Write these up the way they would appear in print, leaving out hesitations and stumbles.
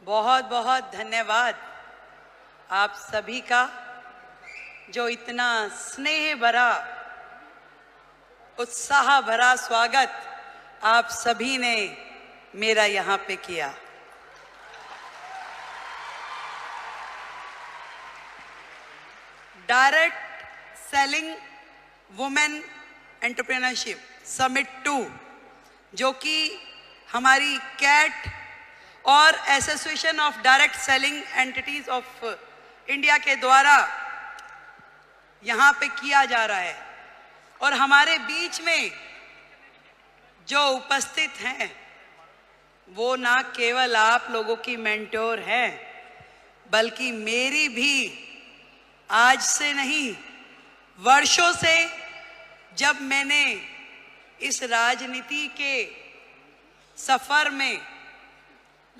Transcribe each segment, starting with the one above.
बहुत बहुत धन्यवाद आप सभी का, जो इतना स्नेह भरा, उत्साह भरा स्वागत आप सभी ने मेरा यहाँ पे किया। Direct selling women entrepreneurship summit 2, जो कि हमारी कैट और association of direct selling entities of India के द्वारा यहाँ पे किया जा रहा है, और हमारे बीच में जो उपस्थित हैं वो ना केवल आप लोगों की मेंटोर हैं, बल्कि मेरी भी आज से नहीं, वर्षों से जब मैंने इस राजनीति के सफर में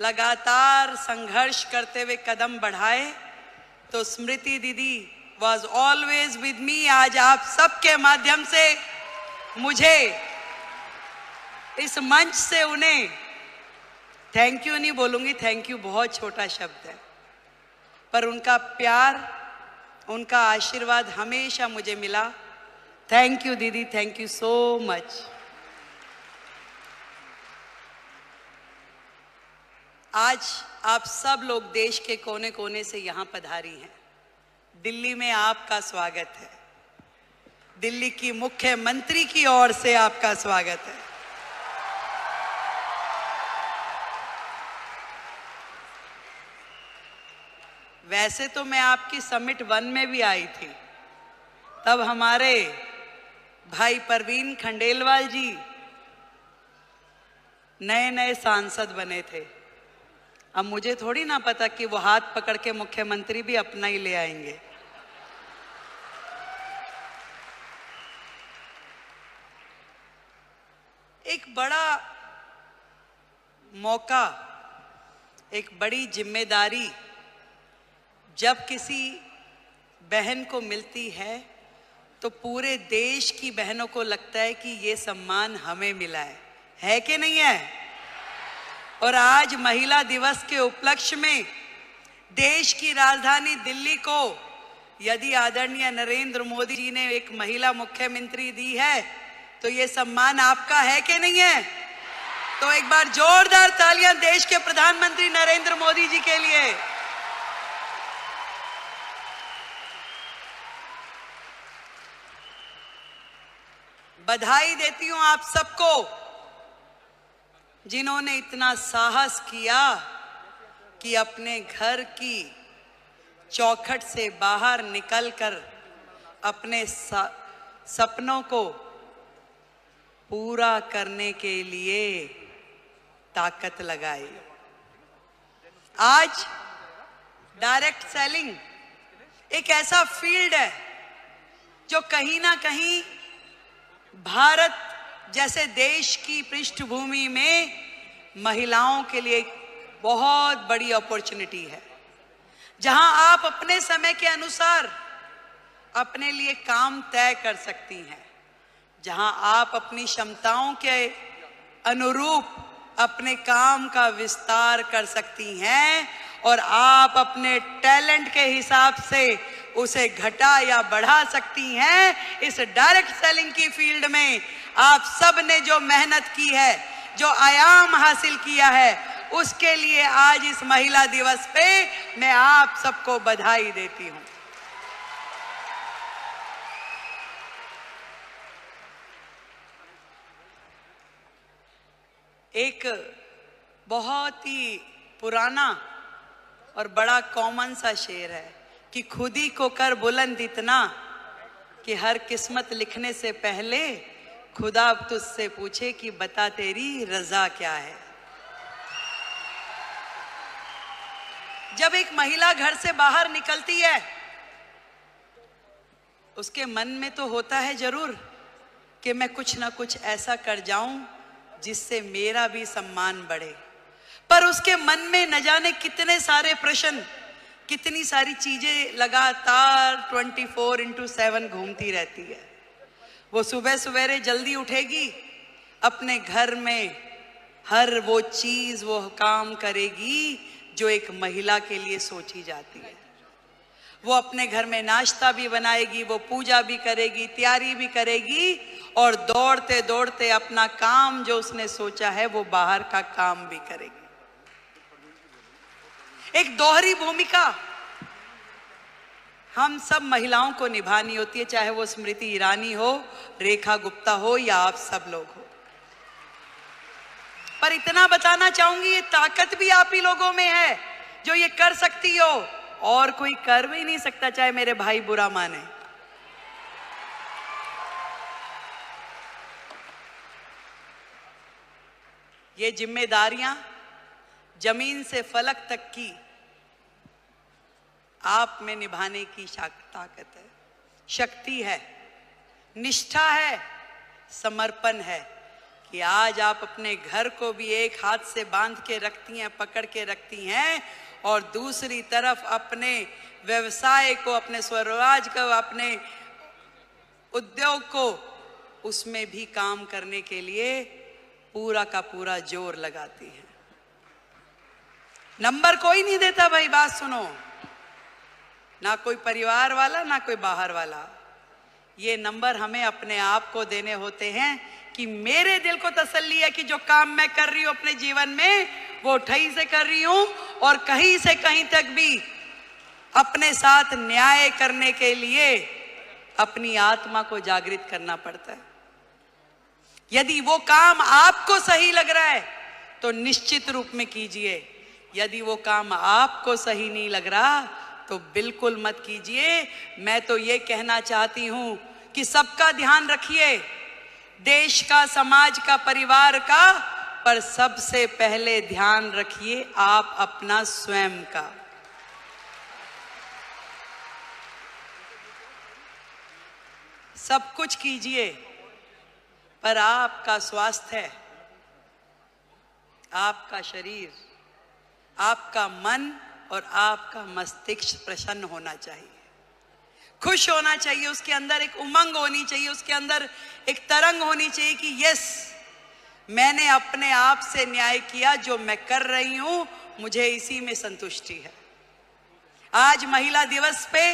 लगातार संघर्ष करते हुए कदम बढ़ाए, तो स्मृति दीदी वॉज ऑलवेज विद मी। आज आप सबके माध्यम से मुझे इस मंच से उन्हें थैंक यू नहीं बोलूंगी, थैंक यू बहुत छोटा शब्द है, पर उनका प्यार, उनका आशीर्वाद हमेशा मुझे मिला। थैंक यू दीदी, थैंक यू सो मच। आज आप सब लोग देश के कोने कोने से यहाँ पधारी हैं। दिल्ली में आपका स्वागत है, दिल्ली की मुख्यमंत्री की ओर से आपका स्वागत है। वैसे तो मैं आपकी समिट 1 में भी आई थी, तब हमारे भाई परवीन खंडेलवाल जी नए नए सांसद बने थे। अब मुझे थोड़ी ना पता कि वो हाथ पकड़ के मुख्यमंत्री भी अपना ही ले आएंगे। एक बड़ा मौका, एक बड़ी जिम्मेदारी जब किसी बहन को मिलती है, तो पूरे देश की बहनों को लगता है कि ये सम्मान हमें मिला है कि नहीं है? और आज महिला दिवस के उपलक्ष्य में देश की राजधानी दिल्ली को यदि आदरणीय नरेंद्र मोदी जी ने एक महिला मुख्यमंत्री दी है, तो ये सम्मान आपका है कि नहीं है? तो एक बार जोरदार तालियां देश के प्रधानमंत्री नरेंद्र मोदी जी के लिए। बधाई देती हूं आप सबको, जिन्होंने इतना साहस किया कि अपने घर की चौखट से बाहर निकलकर अपने सपनों को पूरा करने के लिए ताकत लगाई। आज डायरेक्ट सेलिंग एक ऐसा फील्ड है जो कहीं ना कहीं भारत जैसे देश की पृष्ठभूमि में महिलाओं के लिए एक बहुत बड़ी अपॉर्चुनिटी है, जहां आप अपने समय के अनुसार अपने लिए काम तय कर सकती हैं, जहां आप अपनी क्षमताओं के अनुरूप अपने काम का विस्तार कर सकती हैं, और आप अपने टैलेंट के हिसाब से उसे घटा या बढ़ा सकती हैं। इस डायरेक्ट सेलिंग की फील्ड में आप सब ने जो मेहनत की है, जो आयाम हासिल किया है, उसके लिए आज इस महिला दिवस पे मैं आप सबको बधाई देती हूं। एक बहुत ही पुराना और बड़ा कॉमन सा शेर है कि खुद ही को कर बुलंद इतना कि हर किस्मत लिखने से पहले खुदा तुझसे पूछे कि बता तेरी रजा क्या है। जब एक महिला घर से बाहर निकलती है, उसके मन में तो होता है जरूर कि मैं कुछ ना कुछ ऐसा कर जाऊं जिससे मेरा भी सम्मान बढ़े, पर उसके मन में न जाने कितने सारे प्रश्न, कितनी सारी चीजें लगातार 24/7 घूमती रहती है। वो सुबह सवेरे जल्दी उठेगी, अपने घर में हर वो चीज वो काम करेगी जो एक महिला के लिए सोची जाती है। वो अपने घर में नाश्ता भी बनाएगी, वो पूजा भी करेगी, तैयारी भी करेगी, और दौड़ते दौड़ते अपना काम जो उसने सोचा है वो बाहर का काम भी करेगी। एक दोहरी भूमिका हम सब महिलाओं को निभानी होती है, चाहे वो स्मृति ईरानी हो, रेखा गुप्ता हो, या आप सब लोग हो। पर इतना बताना चाहूंगी, ये ताकत भी आप ही लोगों में है जो ये कर सकती हो, और कोई कर भी नहीं सकता, चाहे मेरे भाई बुरा माने। ये जिम्मेदारियां जमीन से फलक तक की आप में निभाने की ताकत है, शक्ति है, निष्ठा है, समर्पण है कि आज आप अपने घर को भी एक हाथ से बांध के रखती हैं, पकड़ के रखती हैं, और दूसरी तरफ अपने व्यवसाय को, अपने स्वरोजगार को, अपने उद्योग को, उसमें भी काम करने के लिए पूरा का पूरा जोर लगाती हैं। नंबर कोई नहीं देता भाई, बात सुनो, ना कोई परिवार वाला, ना कोई बाहर वाला। ये नंबर हमें अपने आप को देने होते हैं कि मेरे दिल को तसल्ली है कि जो काम मैं कर रही हूं अपने जीवन में वो ठई से कर रही हूं, और कहीं से कहीं तक भी अपने साथ न्याय करने के लिए अपनी आत्मा को जागृत करना पड़ता है। यदि वो काम आपको सही लग रहा है तो निश्चित रूप में कीजिए, यदि वो काम आपको सही नहीं लग रहा तो बिल्कुल मत कीजिए। मैं तो ये कहना चाहती हूं कि सबका ध्यान रखिए, देश का, समाज का, परिवार का, पर सबसे पहले ध्यान रखिए आप अपना स्वयं का। सब कुछ कीजिए, पर आपका स्वास्थ्य, आपका शरीर, आपका मन और आपका मस्तिष्क प्रसन्न होना चाहिए, खुश होना चाहिए, उसके अंदर एक उमंग होनी चाहिए, उसके अंदर एक तरंग होनी चाहिए कि यस, मैंने अपने आप से न्याय किया, जो मैं कर रही हूं मुझे इसी में संतुष्टि है। आज महिला दिवस पे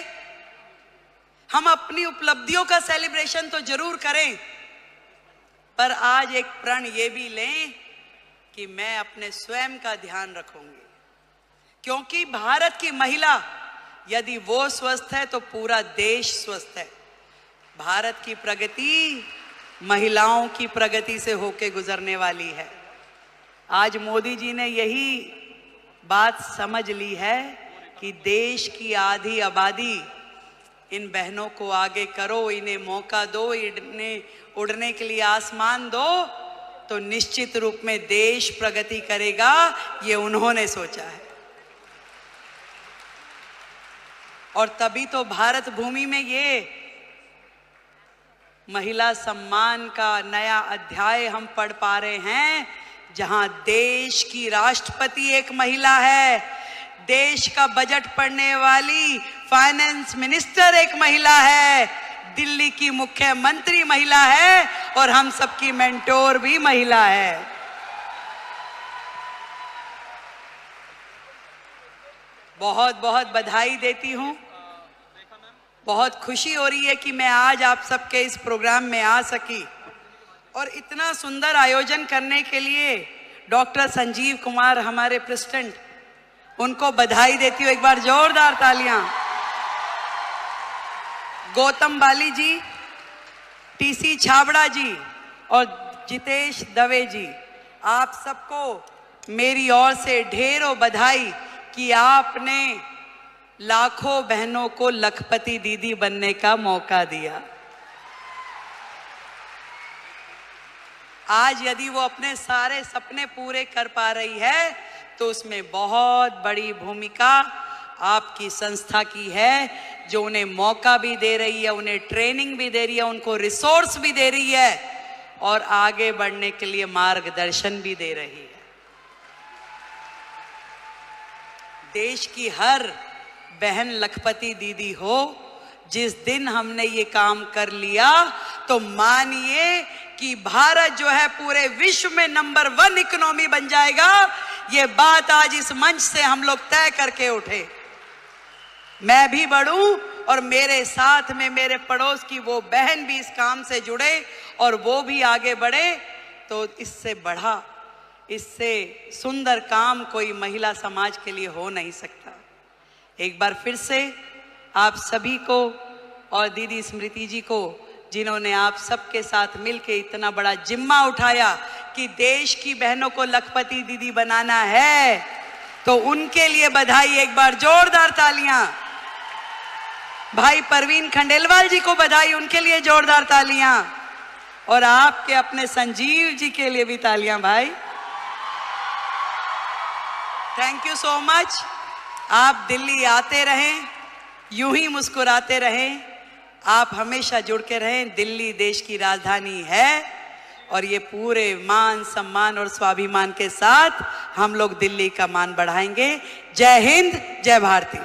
हम अपनी उपलब्धियों का सेलिब्रेशन तो जरूर करें, पर आज एक प्रण ये भी लें कि मैं अपने स्वयं का ध्यान रखूंगी, क्योंकि भारत की महिला यदि वो स्वस्थ है तो पूरा देश स्वस्थ है। भारत की प्रगति महिलाओं की प्रगति से होके गुजरने वाली है। आज मोदी जी ने यही बात समझ ली है कि देश की आधी आबादी, इन बहनों को आगे करो, इन्हें मौका दो, इन्हें उड़ने के लिए आसमान दो, तो निश्चित रूप में देश प्रगति करेगा। ये उन्होंने सोचा है, और तभी तो भारत भूमि में ये महिला सम्मान का नया अध्याय हम पढ़ पा रहे हैं, जहां देश की राष्ट्रपति एक महिला है, देश का बजट पढ़ने वाली फाइनेंस मिनिस्टर एक महिला है, दिल्ली की मुख्यमंत्री महिला है, और हम सबकी मेंटोर भी महिला है। बहुत बहुत बधाई देती हूं, बहुत खुशी हो रही है कि मैं आज आप सबके इस प्रोग्राम में आ सकी, और इतना सुंदर आयोजन करने के लिए डॉक्टर संजीव कुमार हमारे प्रेसिडेंट, उनको बधाई देती हूँ। एक बार जोरदार तालियां। गौतम बाली जी, टीसी छाबड़ा जी और जितेश दवे जी, आप सबको मेरी ओर से ढेरों बधाई कि आपने लाखों बहनों को लखपति दीदी बनने का मौका दिया। आज यदि वो अपने सारे सपने पूरे कर पा रही है तो उसमें बहुत बड़ी भूमिका आपकी संस्था की है, जो उन्हें मौका भी दे रही है, उन्हें ट्रेनिंग भी दे रही है, उनको रिसोर्स भी दे रही है, और आगे बढ़ने के लिए मार्गदर्शन भी दे रही है। देश की हर बहन लखपति दीदी हो। जिस दिन हमने ये काम कर लिया तो मानिए कि भारत जो है पूरे विश्व में नंबर 1 इकोनॉमी बन जाएगा। ये बात आज इस मंच से हम लोग तय करके उठे। मैं भी बढ़ूं और मेरे साथ में मेरे पड़ोस की वो बहन भी इस काम से जुड़े और वो भी आगे बढ़े, तो इससे बढ़ा, इससे सुंदर काम कोई महिला समाज के लिए हो नहीं सकता। एक बार फिर से आप सभी को और दीदी स्मृति जी को, जिन्होंने आप सबके साथ मिलके इतना बड़ा जिम्मा उठाया कि देश की बहनों को लखपति दीदी बनाना है, तो उनके लिए बधाई। एक बार जोरदार तालियां। भाई परवीन खंडेलवाल जी को बधाई, उनके लिए जोरदार तालियां। और आपके अपने संजीव जी के लिए भी तालियां भाई। Thank you so much. आप दिल्ली आते रहें, यूं ही मुस्कुराते रहें, आप हमेशा जुड़ के रहें। दिल्ली देश की राजधानी है और ये पूरे मान सम्मान और स्वाभिमान के साथ हम लोग दिल्ली का मान बढ़ाएंगे। जय हिंद, जय भारती।